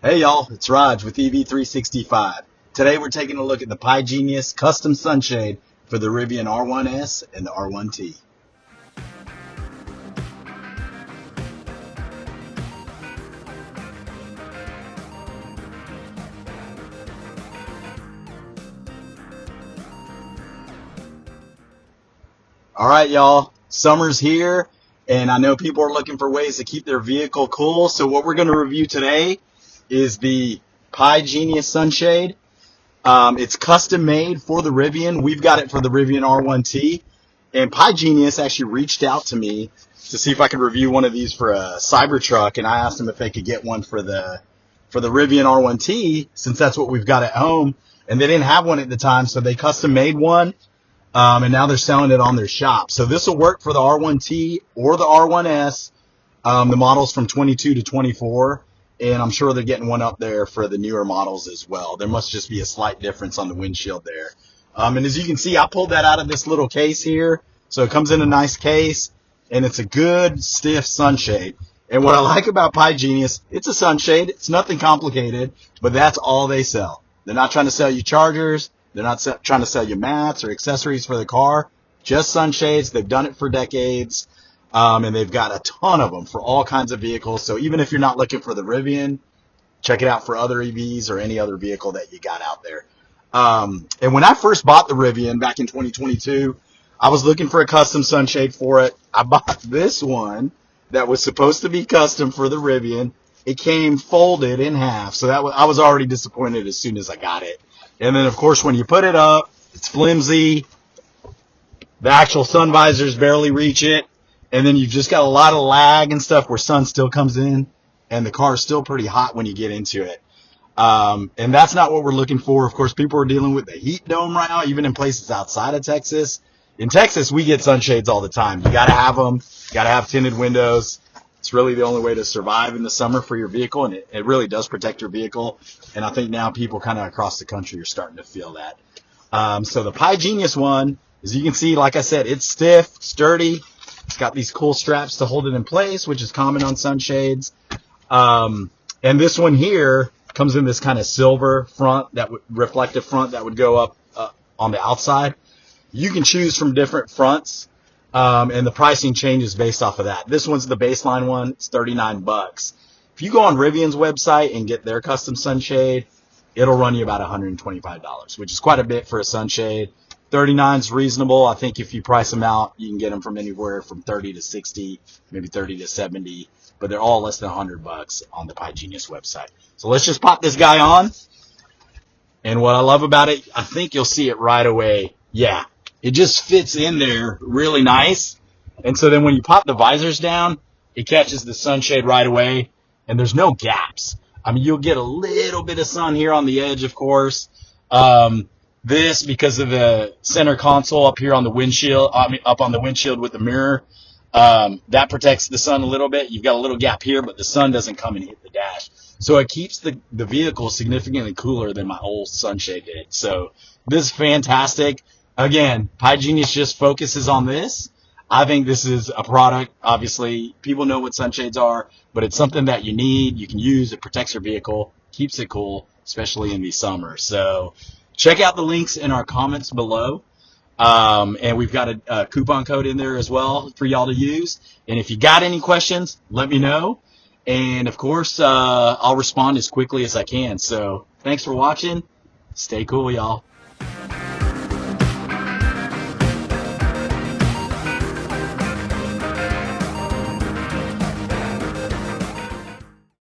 Hey y'all, it's Raj with EV365. Today we're taking a look at the PIGENIUS Custom Sunshade for the Rivian R1S and the R1T. Alright y'all, summer's here and I know people are looking for ways to keep their vehicle cool. So what we're going to review today is the PIGENIUS Sunshade. It's custom made for the Rivian. We've got it for the Rivian R1T. And PIGENIUS actually reached out to me to see if I could review one of these for a Cybertruck, and I asked them if they could get one for the Rivian R1T, since that's what we've got at home. And they didn't have one at the time, so they custom made one. And now they're selling it on their shop. So this will work for the R1T or the R1S. The models from 22 to 24. And I'm sure they're getting one up there for the newer models as well. There must just be a slight difference on the windshield there. And as you can see, I pulled that out of this little case here. So it comes in a nice case, and it's a good, stiff sunshade. And what I like about PIGENIUS, it's a sunshade. It's nothing complicated, but that's all they sell. They're not trying to sell you chargers. They're not trying to sell you mats or accessories for the car. Just sunshades. They've done it for decades. And they've got a ton of them for all kinds of vehicles. So even if you're not looking for the Rivian, check it out for other EVs or any other vehicle that you got out there. And when I first bought the Rivian back in 2022, I was looking for a custom sunshade for it. I bought this one that was supposed to be custom for the Rivian. It came folded in half. So I was already disappointed as soon as I got it. And then, of course, when you put it up, it's flimsy. The actual sun visors barely reach it. And then you've just got a lot of lag and stuff where sun still comes in and the car is still pretty hot when you get into it. And that's not what we're looking for. Of course, people are dealing with the heat dome right now, even in places outside of Texas. In Texas, we get sunshades all the time. You got to have them. You got to have tinted windows. It's really the only way to survive in the summer for your vehicle, and it really does protect your vehicle. And I think now people kind of across the country are starting to feel that. So the PIGENIUS one, as you can see, like I said, it's stiff, sturdy. It's got these cool straps to hold it in place, which is common on sunshades. And this one here comes in this kind of silver front, reflective front that would go up on the outside. You can choose from different fronts, and the pricing changes based off of that. This one's the baseline one. It's $39. If you go on Rivian's website and get their custom sunshade, it'll run you about $125, which is quite a bit for a sunshade. 39 is reasonable. I think if you price them out, you can get them from anywhere from 30 to 60, maybe 30 to 70, but they're all less than $100 on the PIGENIUS website. So let's just pop this guy on. And what I love about it, I think you'll see it right away. Yeah, it just fits in there really nice. And so then when you pop the visors down, it catches the sunshade right away, and there's no gaps. I mean, you'll get a little bit of sun here on the edge, of course. This, because of the center console up here on the windshield, up on the windshield with the mirror, that protects the sun a little bit. You've got a little gap here, but the sun doesn't come and hit the dash. So it keeps the vehicle significantly cooler than my old sunshade did. So this is fantastic. Again, PIGENIUS just focuses on this. I think this is a product, obviously, people know what sunshades are, but it's something that you need, you can use, it protects your vehicle, keeps it cool, especially in the summer. So check out the links in our comments below. And we've got a coupon code in there as well for y'all to use. And if you got any questions, let me know. And of course, I'll respond as quickly as I can. So thanks for watching. Stay cool, y'all.